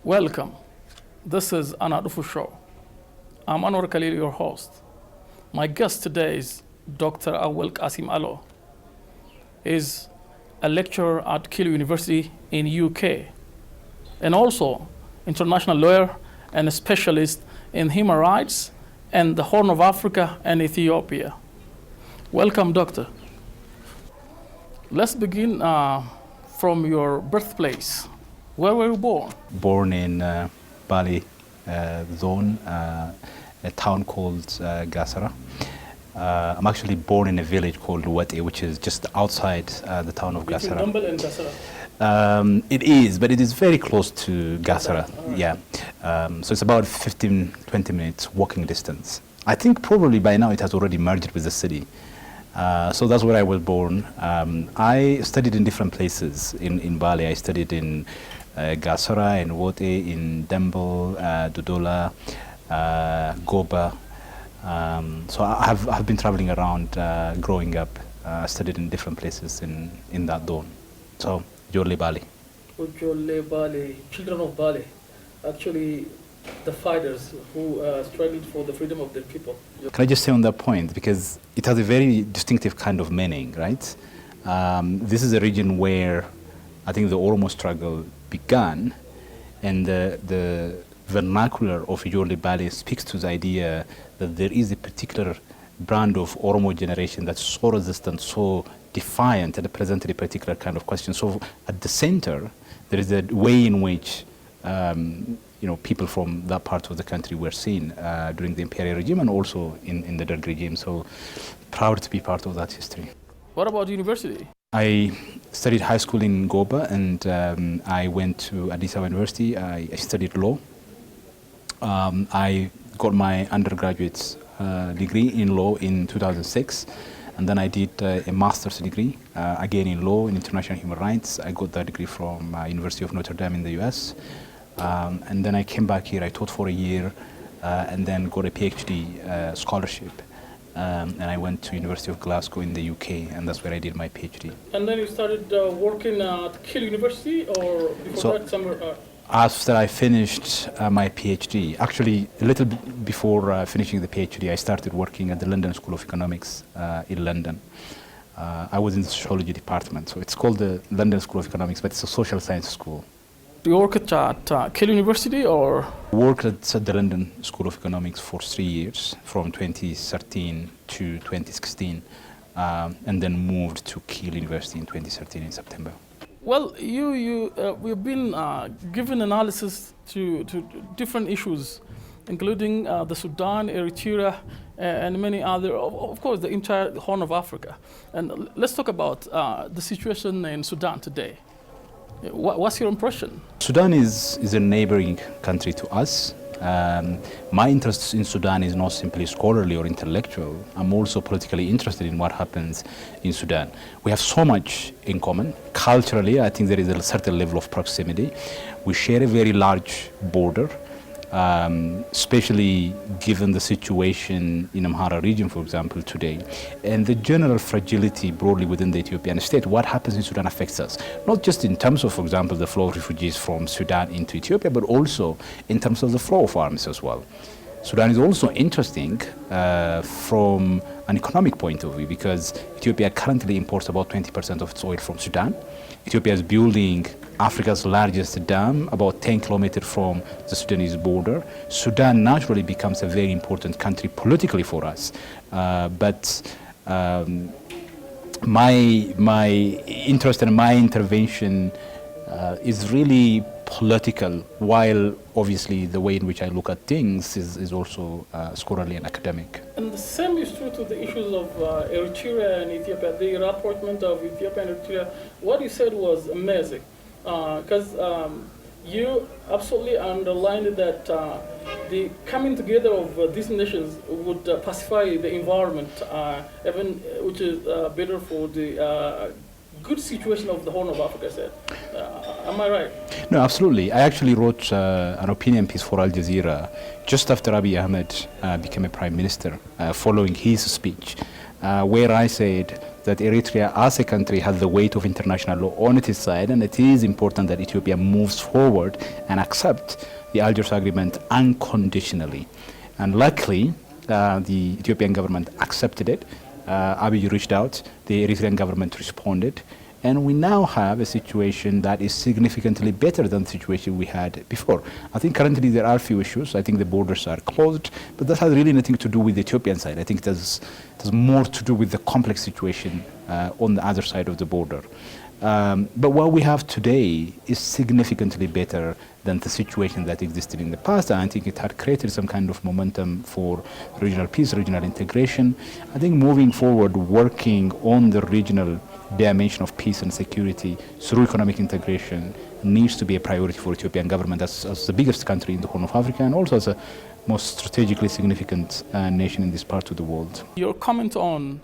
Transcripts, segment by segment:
Welcome. This is Anaa dhufu show. I'm Anwar Khalil, your host. My guest today is Dr. Awol Kasim Aloo. He's a lecturer at Kiel University in UK, and also international lawyer and a specialist in human rights and the Horn of Africa and Ethiopia. Welcome, Doctor. Let's begin from your birthplace. Where were you born? Born in Bali zone, a town called Gasara. I'm actually born in a village called Wate, which is just outside the town of Gasara. Between Dumbel and Gasara? It is, but it is very close to Gasara. Right. Yeah. So it's about 15-20 minutes walking distance. I think probably by now it has already merged with the city. So that's where I was born. I studied in different places in Bali. I studied in Gasara, in Wote, in Dembel, Dodola, Goba. So I have been traveling around growing up. Studied in different places in that zone. So, Jole Bali. Jole Bali, children of Bali. Actually, the fighters who struggled for the freedom of their people. Can I just say on that point, because it has a very distinctive kind of meaning, right? This is a region where I think the Oromo struggle began, and the vernacular of Jole Bali speaks to the idea that there is a particular brand of Oromo generation that's so resistant, so defiant, and presented a particular kind of question. So at the center, there is a way in which people from that part of the country were seen during the imperial regime and also in the Derg regime. So proud to be part of that history. What about university? I studied high school in Goba, and I went to Addis Ababa University. I studied law. I got my undergraduate degree in law in 2006, and then I did a master's degree, again in law in international human rights. I got that degree from University of Notre Dame in the US. And then I came back here, I taught for a year, and then got a PhD scholarship. And I went to University of Glasgow in the UK, and that's where I did my PhD. And then you started working at Kiel University, or before that somewhere? After I finished my PhD, actually a little bit before finishing the PhD, I started working at the London School of Economics in London. I was in the sociology department, so it's called the London School of Economics, but it's a social science school. You worked at Kiel University, or? Worked at the London School of Economics for 3 years, from 2013 to 2016, and then moved to Kiel University in 2013 in September. Well, we've been given analysis to different issues, including the Sudan, Eritrea, and many other, of course, the entire Horn of Africa. And let's talk about the situation in Sudan today. What's your impression? Sudan is a neighboring country to us. My interest in Sudan is not simply scholarly or intellectual. I'm also politically interested in what happens in Sudan. We have so much in common. Culturally, I think there is a certain level of proximity. We share a very large border, especially given the situation in Amhara region, for example, today, and the general fragility broadly within the Ethiopian state. What happens in Sudan affects us, not just in terms of, for example, the flow of refugees from Sudan into Ethiopia, but also in terms of the flow of arms as well. Sudan is also interesting from an economic point of view, because Ethiopia currently imports about 20% of its oil from Sudan. Ethiopia is building Africa's largest dam, about 10 kilometers from the Sudanese border. Sudan naturally becomes a very important country politically for us. But my interest and my intervention is really political, while obviously the way in which I look at things is also scholarly and academic. And the same is true to the issues of Eritrea and Ethiopia, the rapprochement of Ethiopia and Eritrea. What you said was amazing, because you absolutely underlined that the coming together of these nations would pacify the environment, even which is better for the good situation of the Horn of Africa, said. Am I right? No, absolutely. I actually wrote an opinion piece for Al Jazeera just after Abiy Ahmed became a prime minister, following his speech, where I said that Eritrea as a country has the weight of international law on its side, and it is important that Ethiopia moves forward and accept the Algiers Agreement unconditionally. And luckily, the Ethiopian government accepted it. Abiy reached out, the Eritrean government responded, and we now have a situation that is significantly better than the situation we had before. I think currently there are a few issues. I think the borders are closed, but that has really nothing to do with the Ethiopian side. I think there's more to do with the complex situation on the other side of the border. But what we have today is significantly better than the situation that existed in the past. And I think it had created some kind of momentum for regional peace, regional integration. I think moving forward, working on the regional dimension of peace and security through economic integration needs to be a priority for Ethiopian government as the biggest country in the Horn of Africa and also as a most strategically significant nation in this part of the world. Your comment on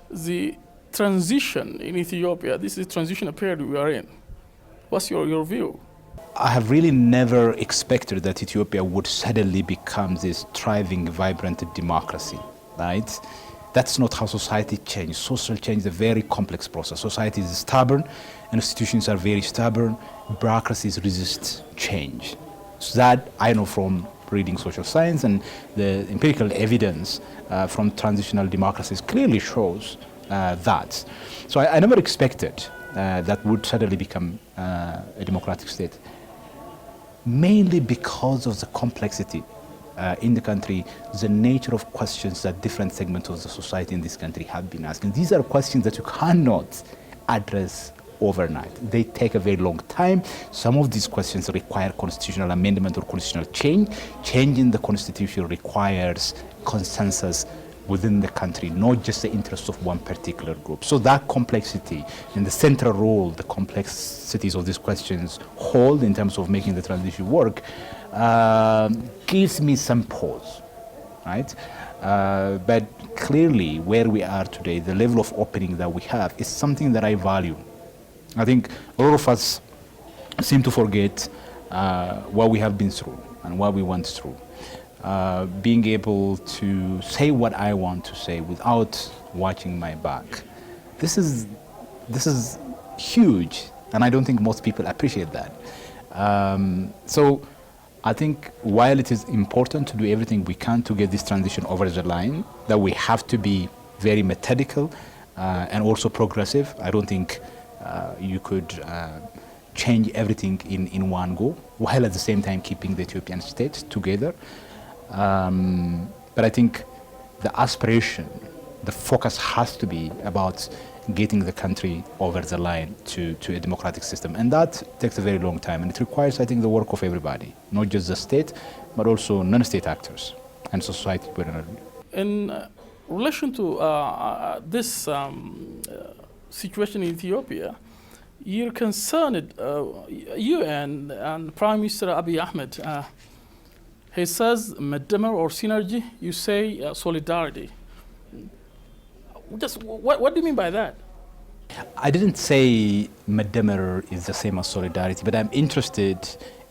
the transition in Ethiopia, this is the transitional period we are in. What's your view? I have really never expected that Ethiopia would suddenly become this thriving, vibrant democracy, right? That's not how society changes. Social change is a very complex process. Society is stubborn, institutions are very stubborn, bureaucracies resist change. So that I know from reading social science, and the empirical evidence from transitional democracies clearly shows that. So I never expected that would suddenly become a democratic state, mainly because of the complexity in the country, the nature of questions that different segments of the society in this country have been asking. These are questions that you cannot address overnight. They take a very long time. Some of these questions require constitutional amendment or constitutional change. Changing the constitution requires consensus within the country, not just the interests of one particular group. So that complexity and the central role the complexities of these questions hold in terms of making the transition work gives me some pause, right? But clearly where we are today, the level of opening that we have is something that I value. I think a lot of us seem to forget what we have been through and what we went through. Being able to say what I want to say without watching my back. This is huge, and I don't think most people appreciate that. So I think while it is important to do everything we can to get this transition over the line, that we have to be very methodical and also progressive. I don't think you could change everything in one go, while at the same time keeping the Ethiopian state together. But I think the aspiration, the focus has to be about getting the country over the line to a democratic system. And that takes a very long time. And it requires, I think, the work of everybody, not just the state, but also non-state actors and society generally. In relation to this situation in Ethiopia, you're concerned, you and Prime Minister Abiy Ahmed, he says Madama or synergy, you say solidarity. Just what do you mean by that? I didn't say Madama is the same as solidarity, but I'm interested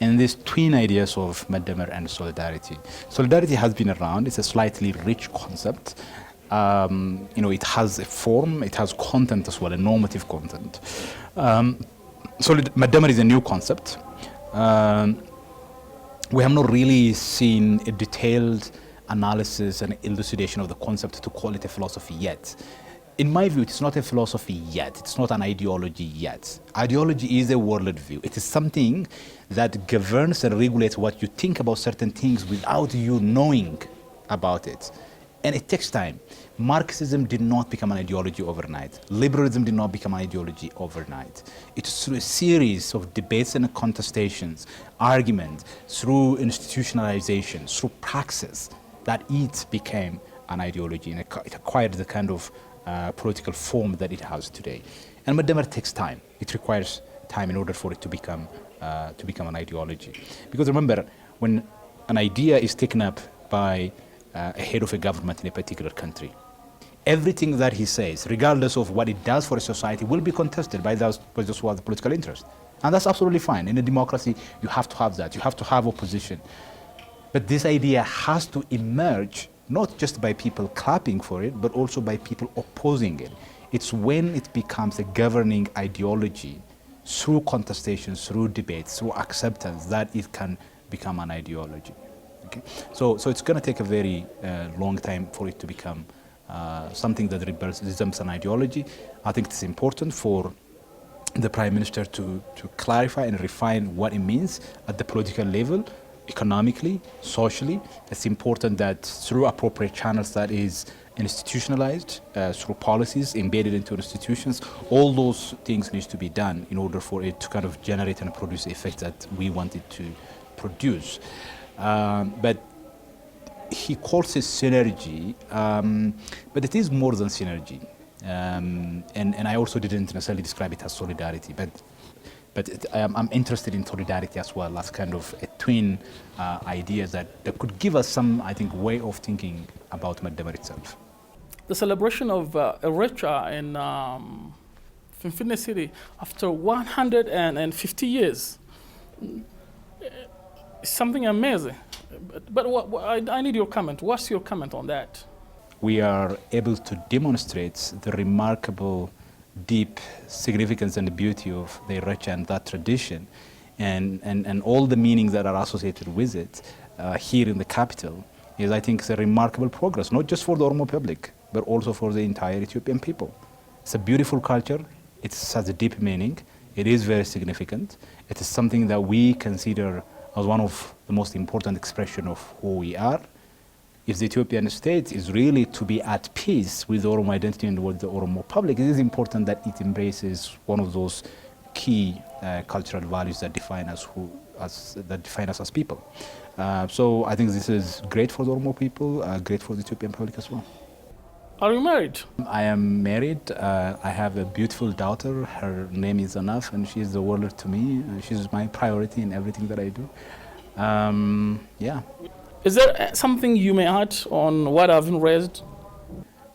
in these twin ideas of Madama and solidarity. Solidarity has been around. It's a slightly rich concept. It has a form, it has content as well, a normative content. Madama is a new concept. We have not really seen a detailed analysis and elucidation of the concept to call it a philosophy yet. In my view, it's not a philosophy yet. It's not an ideology yet. Ideology is a worldview. It is something that governs and regulates what you think about certain things without you knowing about it. And it takes time. Marxism did not become an ideology overnight. Liberalism did not become an ideology overnight. It's through a series of debates and contestations, arguments, through institutionalization, through praxis, that it became an ideology and it acquired the kind of political form that it has today. And Madama takes time. It requires time in order for it to become an ideology. Because remember, when an idea is taken up by a head of a government in a particular country, everything that he says, regardless of what it does for a society, will be contested by those who have the political interest. And that's absolutely fine. In a democracy, you have to have that. You have to have opposition. But this idea has to emerge not just by people clapping for it, but also by people opposing it. It's when it becomes a governing ideology through contestations, through debates, through acceptance, that it can become an ideology. Okay? So it's going to take a very long time for it to become something that resembles an ideology. I think it's important for the Prime Minister to clarify and refine what it means at the political level, economically, socially. It's important that through appropriate channels that is institutionalized, through policies embedded into institutions, all those things need to be done in order for it to kind of generate and produce the effect that we want it to produce. But he calls it synergy, but it is more than synergy. And I also didn't necessarily describe it as solidarity, but I'm interested in solidarity as well as kind of a twin ideas that could give us some, I think, way of thinking about Madama itself. The celebration of Eritrea in Finfinne City after 150 years is something amazing. But I need your comment. What's your comment on that? We are able to demonstrate the remarkable, deep significance and the beauty of the Eritrea and that tradition, and all the meanings that are associated with it here in the capital is, I think, a remarkable progress, not just for the Oromo public, but also for the entire Ethiopian people. It's a beautiful culture. It has a deep meaning. It is very significant. It is something that we consider as one of the most important expressions of who we are. If the Ethiopian state is really to be at peace with the Oromo identity and with the Oromo public, it is important that it embraces one of those key cultural values that define us as people. So I think this is great for the Oromo people, great for the Ethiopian public as well. Are you married? I am married. I have a beautiful daughter. Her name is Anaa, and she is the world to me. She's my priority in everything that I do. Yeah. Is there something you may add on what I've raised?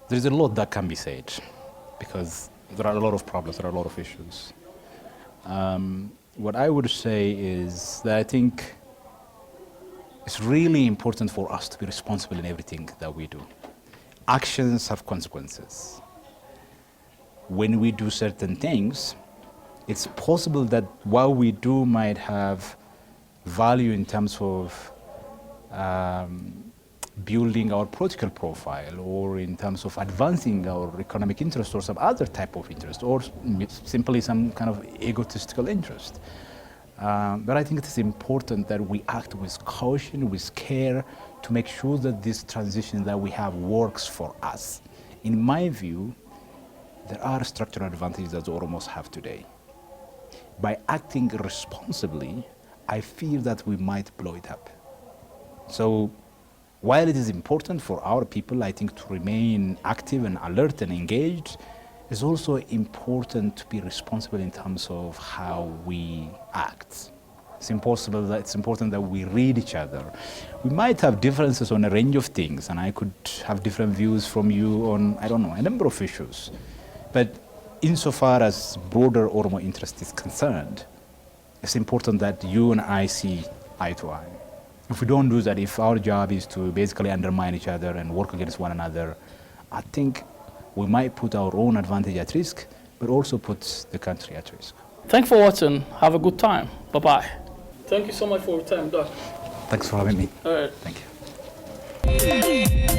There's a lot that can be said because there are a lot of problems, there are a lot of issues. What I would say is that I think it's really important for us to be responsible in everything that we do. Actions have consequences. When we do certain things, it's possible that what we do might have value in terms of building our political profile, or in terms of advancing our economic interest or some other type of interest, or simply some kind of egotistical interest. But I think it is important that we act with caution, with care, to make sure that this transition that we have works for us. In my view, there are structural advantages that the Oromos have today. By acting responsibly, I fear that we might blow it up. So while it is important for our people, I think, to remain active and alert and engaged, it's also important to be responsible in terms of how we act. It's important that we read each other. We might have differences on a range of things, and I could have different views from you on, I don't know, a number of issues. But insofar as broader Oromo interest is concerned, it's important that you and I see eye to eye. If we don't do that, if our job is to basically undermine each other and work against one another, I think we might put our own advantage at risk, but also put the country at risk. Thanks for watching. Have a good time. Bye-bye. Thank you so much for your time, Doc. Thanks for having me. All right. Thank you.